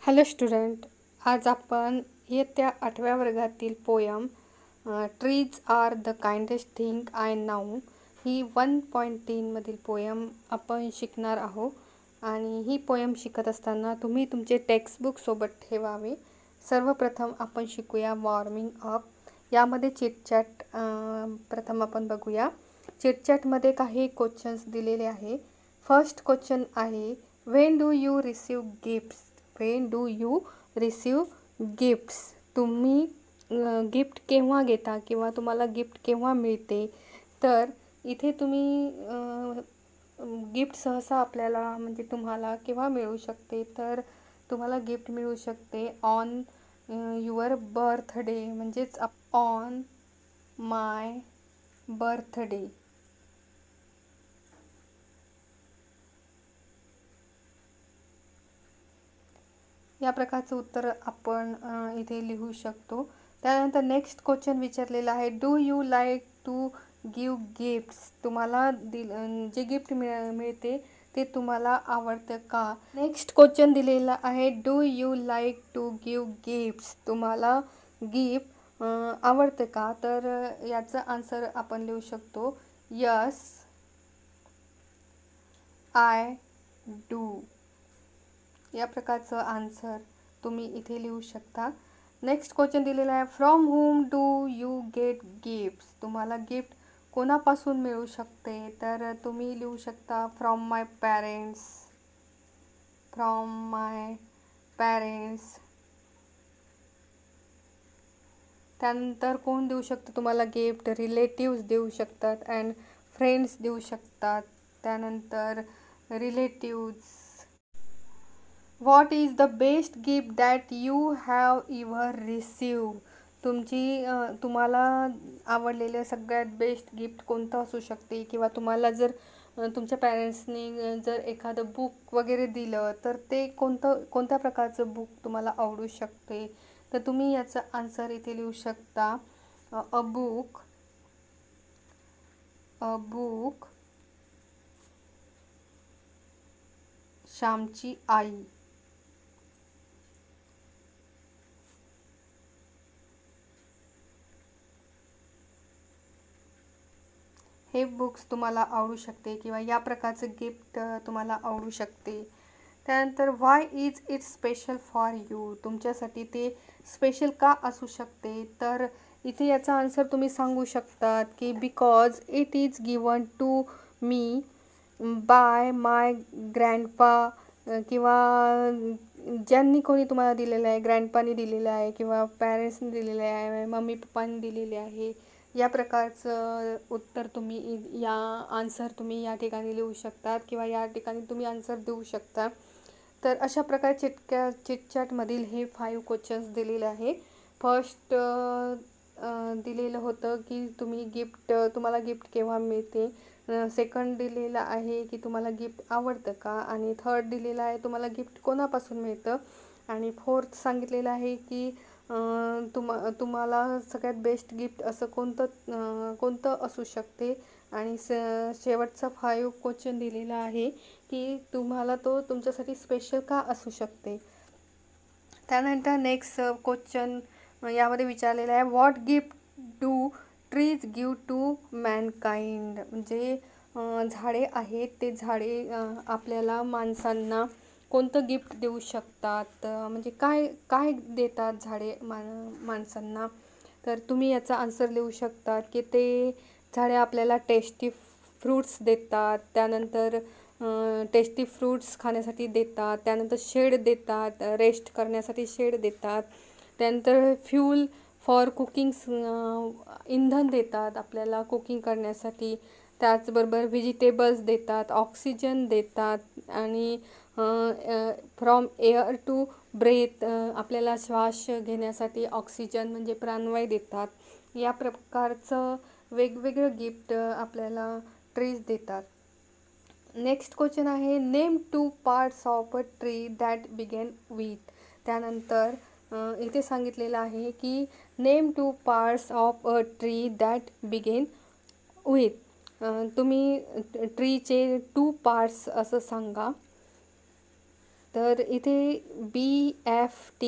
Hello student, आज आपण इयत्ता 8व्या वर्गातील poem trees are the kindest thing I know he 1.3 मधील पोयम आपण शिकणार आहोत। आणि ही पोयम शिकत असताना तुम्ही तुमचे टेक्स्टबुक सोबत ठेवावे। सर्वप्रथम आपण शिकूया वॉर्मिंग अप। यामध्ये चिटचॅट प्रथम आपण बघूया। चिटचॅटमध्ये काही क्वेश्चन्स दिलेले आहे। फर्स्ट क्वेश्चन आहे, when do you receive gifts? When do you receive gifts? तुम्ही गिफ्ट केव्हा घेता किंवा तुम्हाला गिफ्ट केव्हा मिळते? तर इथे तुम्ही गिफ्ट सहसा आपल्याला म्हणजे तुम्हाला केव्हा मिळू शकते? तर तुम्हाला गिफ्ट मिळू शकते ऑन युअर बर्थडे, म्हणजेच ऑन माय बर्थडे। या प्रकारचं उत्तर आपण इथे लिहू शकतो। त्यानंतर नेक्स्ट क्वेश्चन विचारलेला आहे, do you like to give gifts? तुम्हाला जे गिफ्ट मिळते ते तुम्हाला आवडतं का? नेक्स्ट क्वेश्चन दिलेला आहे, do you like to give gifts? तुम्हाला गिफ्ट आवडतं का? तर याचा आन्सर आपण लिहू शकतो, यस आय डू। या प्रकारचं आन्सर तुम्ही इथे लिहू शकता। नेक्स्ट क्वेश्चन दिलेला आहे, from home do you get gifts? तुम्हाला गिफ्ट कोणापासून मिळू शकते? तर तुम्ही लिहू शकता, from my parents. From my parents. त्यानंतर कोण देऊ शकतं तुम्हाला गिफ्ट? रिलेटिव्स देऊ शकतात अँड फ्रेंड्स देऊ शकतात। त्यानंतर relatives. What is the best gift that you have ever receive? तुम्हाला आवडलेलं सगळ्यात बेस्ट गिफ्ट कोणतं असू शकते? किंवा तुम्हाला जर तुमच्या पॅरेंट्सनी जर एखादं बुक वगैरे दिलं तर ते कोणत्या प्रकारचं बुक तुम्हाला आवडू शकते? तर तुम्ही याचा आन्सर इथे लिहू शकता, अ बुक श्यामची आई। हे बुक्स तुम्हाला आवडू शकते किंवा या प्रकारचं गिफ्ट तुम्हाला आवडू शकते। त्यानंतर why is it special for you? तुमच्यासाठी ते स्पेशल का असू शकते? तर इथे याचा आन्सर तुम्ही सांगू शकतात की because it is given to me by my grandpa, किंवा ज्यांनी कोणी तुम्हाला दिलेलं आहे, ग्रँडपानी दिलेलं आहे किंवा पॅरेंट्सनी दिलेलं आहे, मम्मी पप्पांनी दिलेले आहे। या प्रकारचं उत्तर तुम्ही या आन्सर तुम्ही या ठिकाणी लिहू शकतात किंवा या ठिकाणी तुम्ही आन्सर देऊ शकता। तर अशा प्रकारे चिटचॅटमधील हे 5 क्वेश्चन्स दिलेले आहे। फर्स्ट दिलेलं होतं की तुम्हाला गिफ्ट केव्हा मिळते। सेकंड दिलेलं आहे की तुम्हाला गिफ्ट आवडतं का? आणि थर्ड दिलेलं आहे तुम्हाला गिफ्ट कोणापासून मिळतं? आणि फोर्थ सांगितलेलं आहे की तुम्हाला सगळ्यात बेस्ट गिफ्ट असं कोणतं असू शकते? आणि शेवटचा 5 क्वेश्चन दिलेला आहे की तुम्हाला तो तुमच्यासाठी स्पेशल का असू शकते? त्यानंतर नेक्स्ट क्वेश्चन यामध्ये विचारलेला आहे, what gift do trees give to mankind? म्हणजे झाडे आहेत, ते झाडे आपल्याला माणसांना कोणतं गिफ्ट देऊ शकतात? म्हणजे काय काय देतात झाडे माणसांना? तर तुम्ही याचा आन्सर लिहू शकता की ते झाडे आपल्याला टेस्टी फ्रूट्स देतात। त्यानंतर टेस्टी फ्रूट्स खाण्यासाठी देतात। त्यानंतर शेड देतात, रेस्ट करण्यासाठी शेड देतात। त्यानंतर फ्यूल फॉर कुकिंग, इंधन देतात आपल्याला कुकिंग करण्यासाठी। त्याचबरोबर व्हेजिटेबल्स देतात, ऑक्सिजन देतात आणि फ्रॉम एअर टू ब्रेथ, आपल्याला श्वास घेण्यासाठी ऑक्सिजन म्हणजे प्राणवायू देतात। या प्रकारचं वेगवेगळं गिफ्ट आपल्याला ट्रीज देतात। नेक्स्ट क्वेश्चन आहे, name 2 parts of a tree that begin with? त्यानंतर इथे सांगितलेलं आहे की name 2 parts of a tree that begin with. तुम्ही ट्रीचे 2 पार्ट्स असं सांगा। तर इथे BFT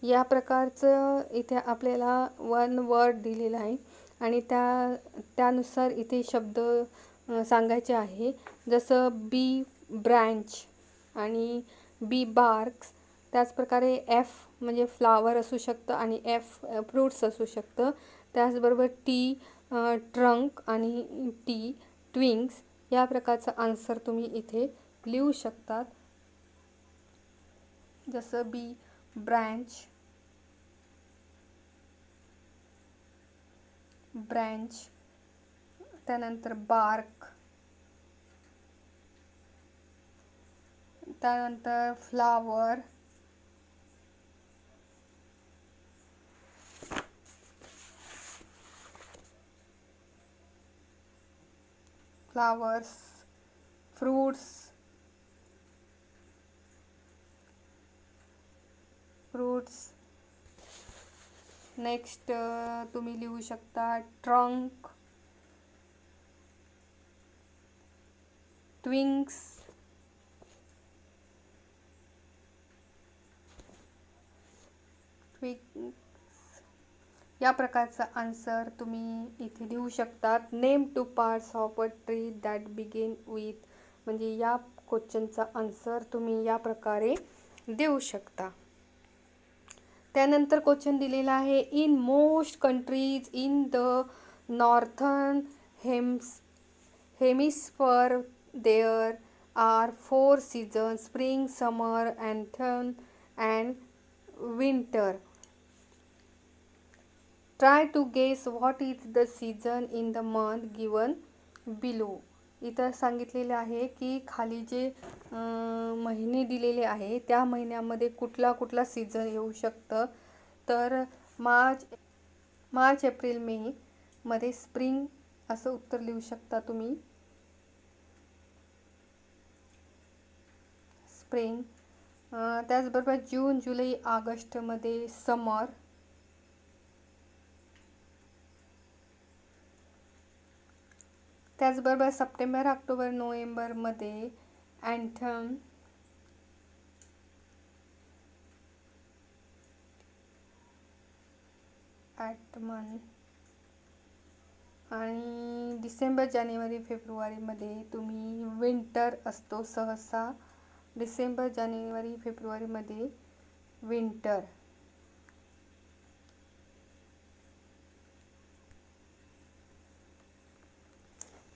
या प्रकारचं इथे आपल्याला वन वर्ड दिलेलं आहे आणि त्यानुसार इथे शब्द सांगायचे आहे. जसं बी ब्रँच आणि बी बार्क्स. त्याचप्रकारे F म्हणजे फ्लावर असू शकतं आणि F फ्रूट्स असू शकतं. त्याचबरोबर T ट्रंक आणि T ट्विंग्स या प्रकारचा आन्सर तुम्ही इथे लिहू शकतात. जसं बी ब्रँच, त्यानंतर बार्क, त्यानंतर फ्लावर, फ्लावर्स, फ्रूट्स, नेक्स्ट तुम्ही लिहू शकता ट्रंक, ट्विंग्स, या प्रकारचा आन्सर तुम्ही इथे लिहू शकतात. Name 2 parts of a tree that begin with, म्हणजे या क्वेश्चनचा आन्सर तुम्ही या प्रकारे देऊ शकता. त्यानंतर क्वेश्चन दिलेला आहे, in most countries in the northern hemisphere there are 4 seasons, spring, summer, autumn and winter. Try to guess what is the season in the month given below. इथं सांगितलेले आहे की खाली जे महिने दिलेले आहे त्या महिन्यामध्ये कुठला कुठला सीझन येऊ शकतं. तर मार्च एप्रिल मे मध्ये स्प्रिंग असं उत्तर लिहू शकता तुम्ही. स्प्रिंग. त्याचबरोबर जून जुलै ऑगस्टमध्ये समर. त्याचबरोबर सप्टेंबर ऑक्टोबर नोव्हेंबरमध्ये ऑटम. आणि डिसेंबर जानेवारी फेब्रुवारीमध्ये तुम्ही विंटर असतो सहसा. डिसेंबर जानेवारी फेब्रुवारीमध्ये विंटर.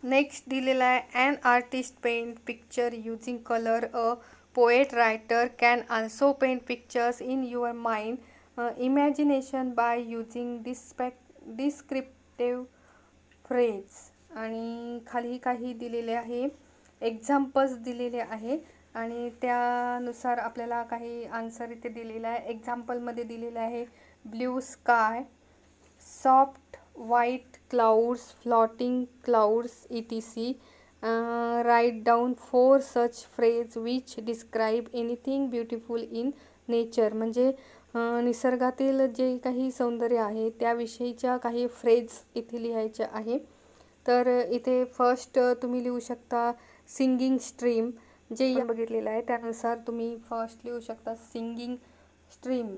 नेक्स्ट दिलेला आहे, an artist paint picture using colour. A poet writer can also paint pictures in your mind imagination by using descriptive phrase. आणि खाली काही दिलेले आहे, एक्झाम्पल्स दिलेले आहे आणि त्यानुसार आपल्याला काही आन्सर इथे दिलेला आहे. एक्झाम्पलमध्ये दिलेलं आहे, blue sky, soft white clouds, floating clouds, etc. Write down 4 such phrases which describe anything beautiful in nature. म्हणजे निसर्गातील जे काही सौंदर्य आहे त्याविषयीच्या काही फ्रेज इथे लिहायच्या आहे. तर इथे फर्स्ट तुम्ही लिहू शकता सिंगिंग स्ट्रीम. जे बघितलेलं आहे त्यानुसार तुम्ही फर्स्ट लिहू शकता singing stream.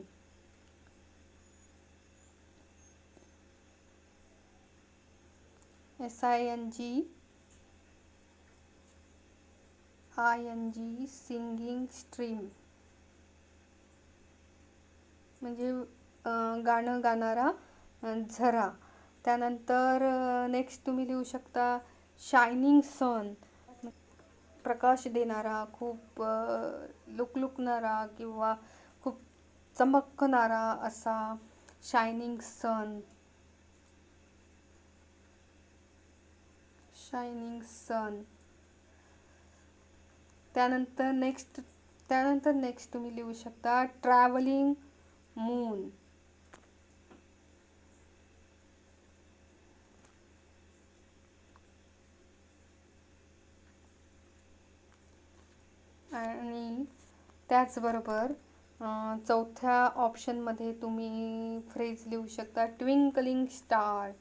SING singing stream म्हणजे गाणं गाणारा झरा. त्यानंतर नेक्स्ट तुम्ही लिहू शकता शायनिंग सन, प्रकाश देणारा, खूप लुकलुकणारा किंवा खूप चमकणारा असा शायनिंग सन. त्यानंतर नेक्स्ट तुम्ही लिहू शकता ट्रॅव्हलिंग मून. आणि त्याचबरोबर चौथ्या ऑप्शनमध्ये तुम्ही फ्रेज लिहू शकता twinkling star.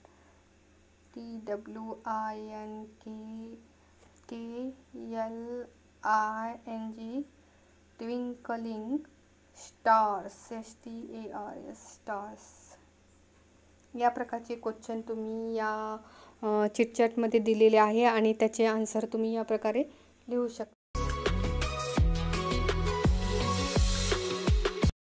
TWINKLING twinkling sparkling stars, STARS stars. या प्रकारचे क्वेश्चन तुम्ही या चिटचॅटमध्ये दिलेले आहे आणि त्याचे आन्सर तुम्ही या प्रकारे लिहू शकता.